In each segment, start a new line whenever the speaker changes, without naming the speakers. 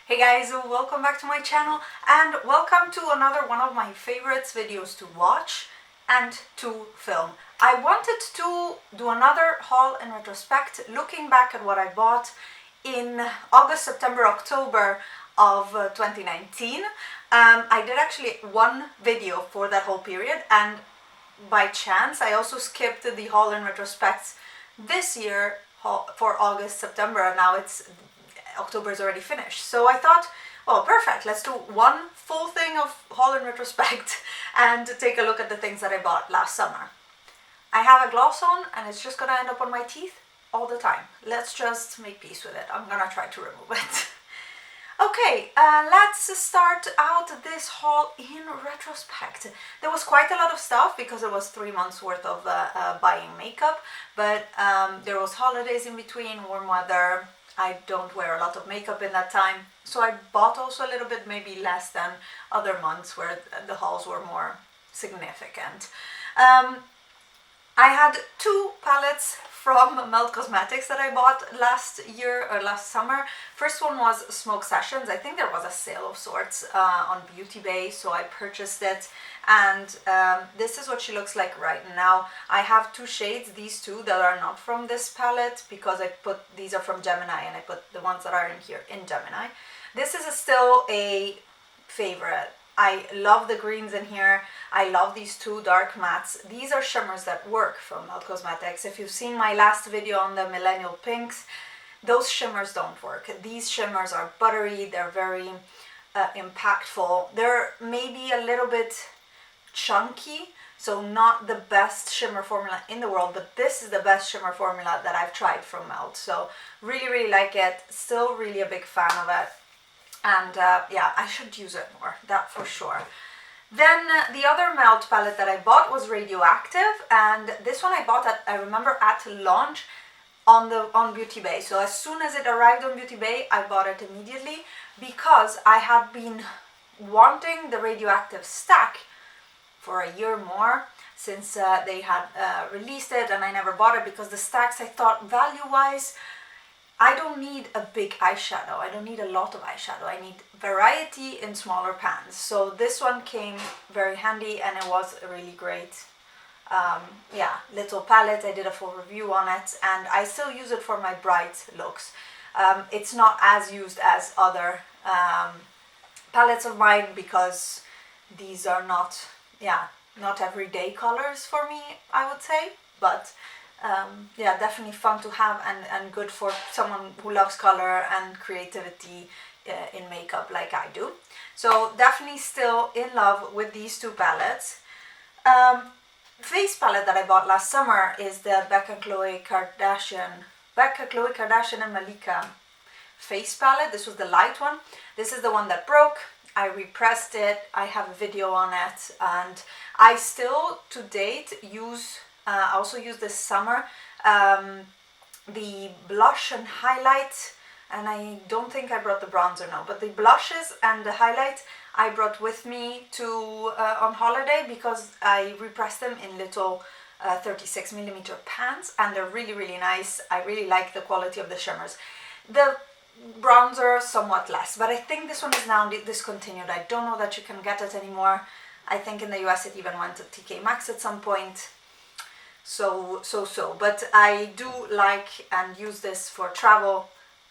Hey guys, welcome back to my channel and welcome to another one of my favorites videos to watch and to film. I wanted to do another haul in retrospect, looking back at what I bought in August, September, October of 2019. I did actually one video for that whole period, and by chance I also skipped the haul in retrospects this year for August, September, and now it's October is already finished. So I thought, well, perfect, let's do one full thing of haul in retrospect and take a look at the things that I bought last summer. I have a gloss on and it's just gonna end up on my teeth all the time. Let's just make peace with it. I'm gonna try to remove it. Okay, let's start out this haul in retrospect. There was quite a lot of stuff because it was 3 months worth of buying makeup, but there was holidays in between, warm weather. I don't wear a lot of makeup in that time, so I bought also a little bit, maybe less than other months where the hauls were more significant. I had 2 palettes from Navi Cosmetics that I bought last year or last summer. First one was Smoke Sessions. I think there was a sale of sorts on Beauty Bay, so I purchased it, and this is what she looks like right now. I have 2 shades, these 2 that are not from this palette, because these are from Gemini and I put the ones that are in here in Gemini. This is still a favorite. I love the greens in here. I love these 2 dark mattes. These are shimmers that work from Navi Cosmetics. If you've seen my last video on the Millennial Pinks, those shimmers don't work. These shimmers are buttery, they're very impactful. They're maybe a little bit chunky, so not the best shimmer formula in the world, but this is the best shimmer formula that I've tried from Melt. So really like it. Still really a big fan of it. And yeah, I should use it more, that for sure. Then the other Melt palette that I bought was Radioactive, and this one I bought I remember at launch on Beauty Bay. So as soon as it arrived on Beauty Bay, I bought it immediately because I had been wanting the Radioactive stack for a year more since they had released it, and I never bought it because the stacks, I thought, value-wise, I don't need a big eyeshadow. I don't need a lot of eyeshadow. I need variety in smaller pans. So this one came very handy, and it was a really great yeah, little palette. I did a full review on it, and I still use it for my bright looks. It's not as used as other palettes of mine because these are not everyday colors for me, I would say, but yeah, definitely fun to have and good for someone who loves color and creativity in makeup like I do. So definitely still in love with these 2 palettes. Face palette that I bought last summer is the Becca, Khloe Kardashian and Malika face palette. This was the light one. This is the one that broke. I repressed it. I have a video on it, and I still to date use also use this summer the blush and highlight, and I don't think I brought the bronzer now, but the blushes and the highlight I brought with me to on holiday because I repressed them in little 36mm pans, and they're really nice. I really like the quality of the shimmers. The bronzer somewhat less, but I think this one is now discontinued. I don't know that you can get it anymore. I think in the US it even went to TK Maxx at some point. So, but I do like and use this for travel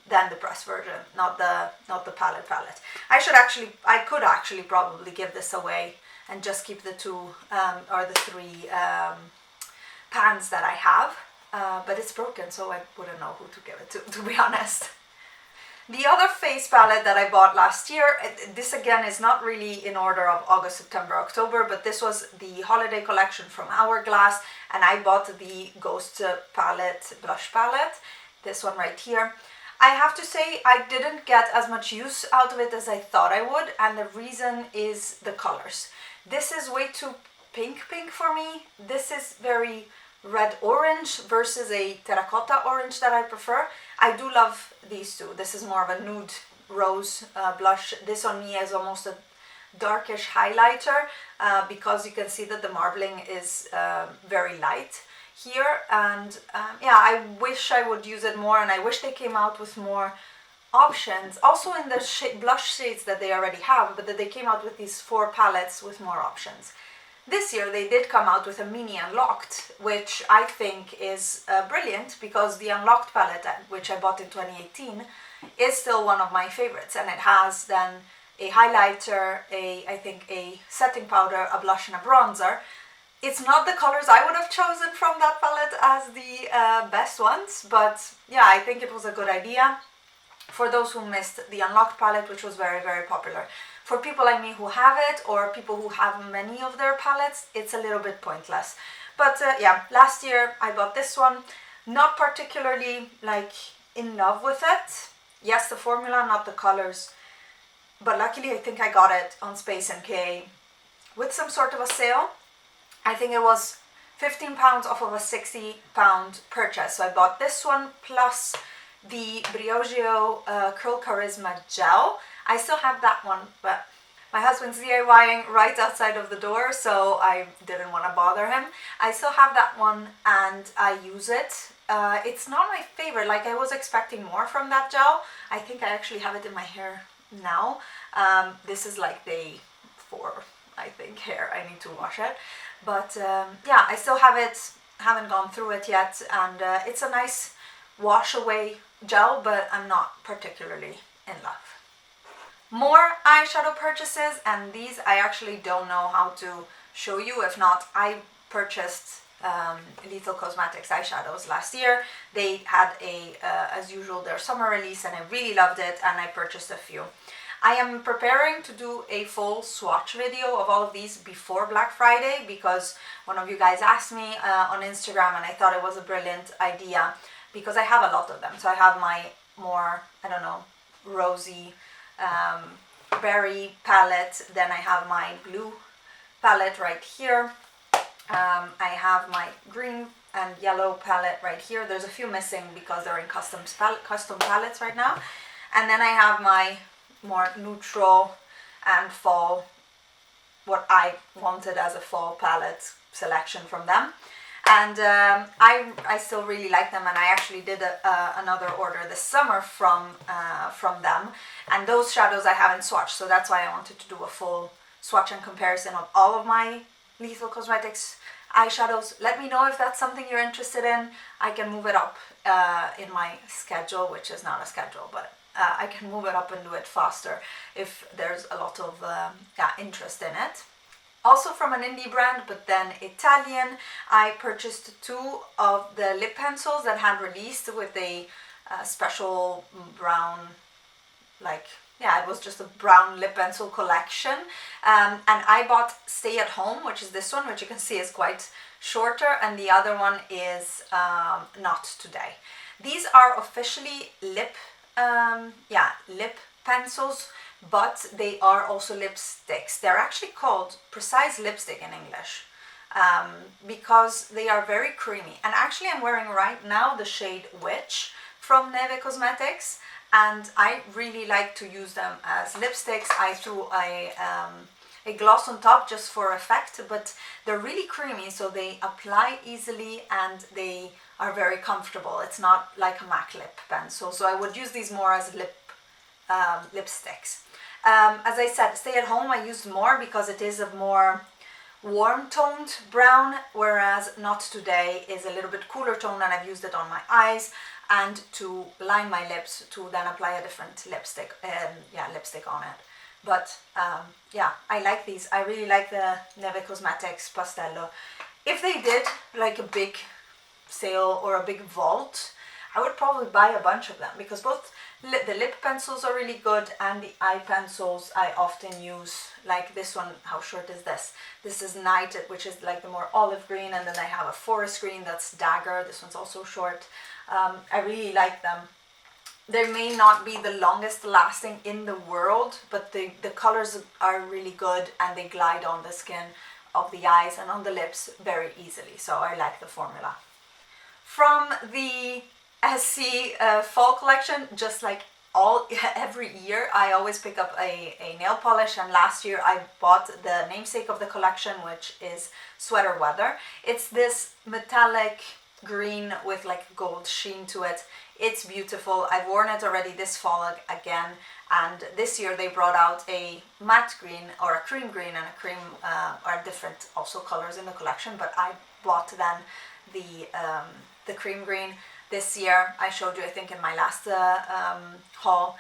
than the press version, not the palette. I could actually probably give this away and just keep the 2 or the 3 pans that I have, but it's broken, so I wouldn't know who to give it to be honest. The other face palette that I bought last year, this again is not really in order of August, September, October, but this was the holiday collection from Hourglass, and I bought the Ghost palette, blush palette, this one right here. I have to say I didn't get as much use out of it as I thought I would, and the reason is the colors. This is way too pink for me. This is very red orange versus a terracotta orange that I prefer. I do love these 2. This is more of a nude rose blush. This on me is almost a darkish highlighter because you can see that the marbling is very light here, and yeah, I wish I would use it more, and I wish they came out with more options, also in the blush shades that they already have, but that they came out with these 4 palettes with more options. This year they did come out with a mini unlocked, which I think is brilliant, because the unlocked palette, which I bought in 2018, is still one of my favorites, and it has then a highlighter, I think a setting powder, a blush, and a bronzer. It's not the colors I would have chosen from that palette as the best ones, but yeah, I think it was a good idea for those who missed the unlocked palette, which was very, very popular. For people like me who have it, or people who have many of their palettes, it's a little bit pointless. But yeah, last year I bought this one, not particularly like in love with it. Yes, the formula, not the colors, but luckily I think I got it on Space NK with some sort of a sale. I think it was £15 off of a £60 purchase. So I bought this one plus the Briogeo Curl Charisma Gel. I still have that one, but my husband's DIYing right outside of the door, so I didn't want to bother him. I still have that one and I use it. It's not my favorite, like I was expecting more from that gel. I think I actually have it in my hair now. This is like day 4, I think, hair. I need to wash it. But yeah, I still have it, haven't gone through it yet, and it's a nice wash away gel, but I'm not particularly in love. More eyeshadow purchases, and these I actually don't know how to show you. If not, I purchased Lethal Cosmetics eyeshadows last year. They had as usual, their summer release, and I really loved it, and I purchased a few. I am preparing to do a full swatch video of all of these before Black Friday, because one of you guys asked me on Instagram, and I thought it was a brilliant idea because I have a lot of them. So I have my more, I don't know, rosy berry palette, then I have my blue palette right here, I have my green and yellow palette right here. There's a few missing because they're in custom palettes right now, and then I have my more neutral and fall, what I wanted as a fall palette selection from them. And I still really like them, and I actually did another order this summer from them, and those shadows I haven't swatched, so that's why I wanted to do a full swatch and comparison of all of my Lethal Cosmetics eyeshadows. Let me know if that's something you're interested in. I can move it up in my schedule, which is not a schedule, but I can move it up and do it faster if there's a lot of interest in it. Also from an indie brand, but then Italian, I purchased 2 of the lip pencils that had released with a special brown, like, yeah, it was just a brown lip pencil collection. And I bought Stay at Home, which is this one, which you can see is quite shorter, and the other one is Not Today. These are officially lip pencils, but they are also lipsticks. They're actually called Precise Lipstick in English because they are very creamy. And actually I'm wearing right now the shade Witch from Navi Cosmetics, and I really like to use them as lipsticks. I threw a gloss on top just for effect, but they're really creamy, so they apply easily and they are very comfortable. It's not like a MAC lip pencil, so I would use these more as lipsticks. As I said, Stay at Home I used more because it is a more warm toned brown, whereas Not Today is a little bit cooler toned, and I've used it on my eyes and to line my lips to then apply a different lipstick on it. But yeah, I like these. I really like the Neve Cosmetics Pastello. If they did like a big sale or a big vault, I would probably buy a bunch of them, because both the lip pencils are really good and the eye pencils I often use. Like this one, how short is this? This is Night, which is like the more olive green, and then I have a forest green that's Dagger. This one's also short. I really like them. They may not be the longest lasting in the world, but the colors are really good and they glide on the skin of the eyes and on the lips very easily. So I like the formula. From the SC fall collection, just like every year, I always pick up a nail polish, and last year I bought the namesake of the collection, which is Sweater Weather. It's this metallic green with like gold sheen to it. It's beautiful. I've worn it already this fall again, and this year they brought out a matte green or a cream green and a cream are different also colors in the collection, but I bought then the cream green this year. I showed you I think in my last haul,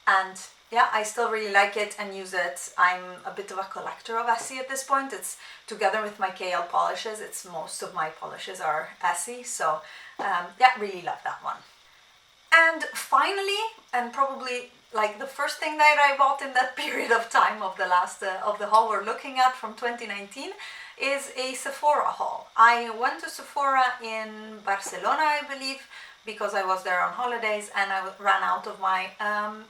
and yeah, I still really like it and use it. I'm a bit of a collector of Essie at this point. It's together with my KL polishes. It's most of my polishes are Essie, so yeah, really love that one. And finally, and probably like the first thing that I bought in that period of time of the last of the haul we're looking at from 2019 is a Sephora haul. I went to Sephora in Barcelona, I believe, because I was there on holidays and I ran out of my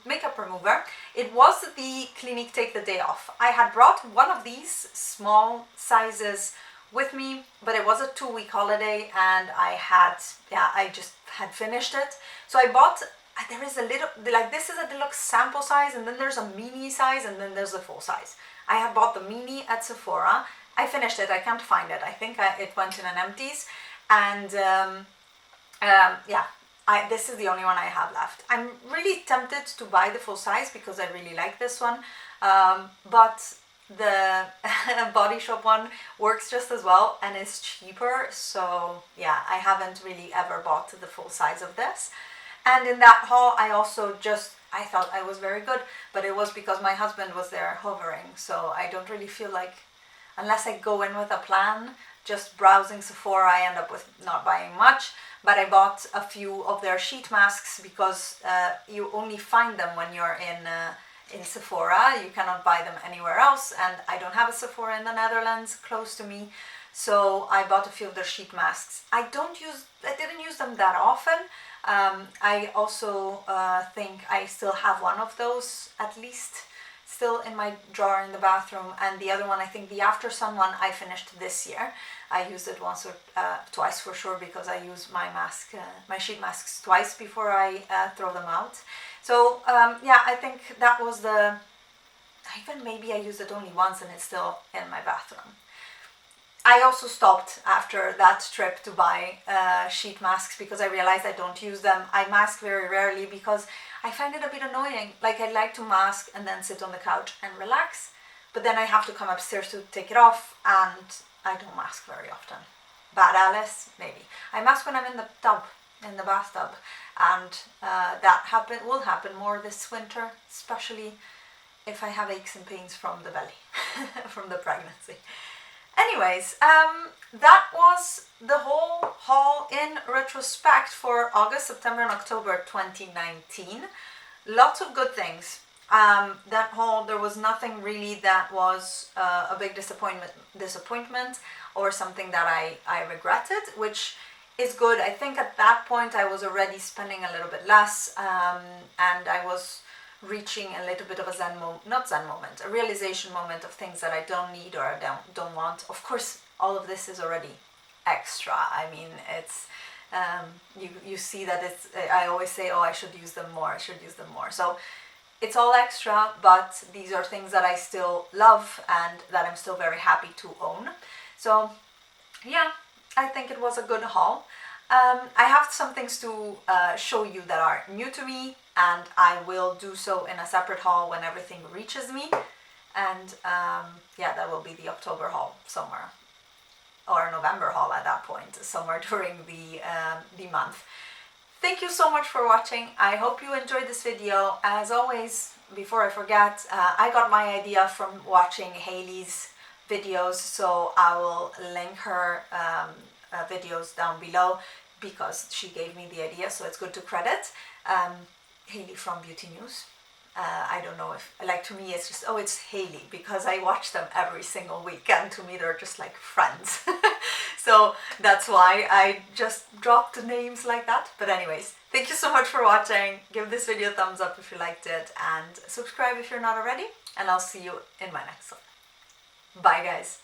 makeup remover. It was the Clinique Take the Day Off. I had brought one of these small sizes with me, but it was a 2-week holiday and I just had finished it. So I bought, there is a little, like this is a deluxe sample size, and then there's a mini size, and then there's a full size. I had bought the mini at Sephora. I finished it, I can't find it. I think it went in an empties, and yeah, this is the only one I have left. I'm really tempted to buy the full size because I really like this one, but the Body Shop one works just as well and is cheaper, so yeah, I haven't really ever bought the full size of this. And in that haul I also I thought I was very good, but it was because my husband was there hovering, so I don't really feel like, unless I go in with a plan, just browsing Sephora, I end up with not buying much. But I bought a few of their sheet masks because you only find them when you're in Sephora. You cannot buy them anywhere else, and I don't have a Sephora in the Netherlands close to me, so I bought a few of their sheet masks. I didn't use them that often. I also think I still have one of those at least still in my drawer in the bathroom, and the other one, I think the After Sun one, I finished this year. I used it once or twice for sure, because I use my my sheet masks twice before I throw them out. So yeah, I think that was even maybe I used it only once and it's still in my bathroom. I also stopped after that trip to buy sheet masks because I realized I don't use them. I mask very rarely because I find it a bit annoying. Like, I like to mask and then sit on the couch and relax, but then I have to come upstairs to take it off, and I don't mask very often. Bad Alice, maybe. I mask when I'm in the bathtub, and that will happen more this winter, especially if I have aches and pains from the belly, from the pregnancy. Anyways, that was the whole haul in retrospect for August, September and October 2019. Lots of good things. That haul, there was nothing really that was a big disappointment or something that I regretted, which is good. I think at that point I was already spending a little bit less, and I was reaching a little bit of a realization moment of things that I don't need or I don't want. Of course, all of this is already extra. I mean, it's you see that it's, I always say, oh, I should use them more, so it's all extra, but these are things that I still love and that I'm still very happy to own. So yeah, I think it was a good haul. I have some things to show you that are new to me, and I will do so in a separate haul when everything reaches me. And yeah, that will be the October haul somewhere, or November haul at that point, somewhere during the month. Thank you so much for watching. I hope you enjoyed this video. As always, before I forget, I got my idea from watching Hailey's videos, so I will link her videos down below because she gave me the idea, so it's good to credit. Hailey from Beauty News. I don't know if, like, to me it's just, oh, it's Hailey, because I watch them every single week and to me they're just like friends. So that's why I just dropped the names like that. But anyways, thank you so much for watching. Give this video a thumbs up if you liked it, and subscribe if you're not already, and I'll see you in my next one. Bye guys.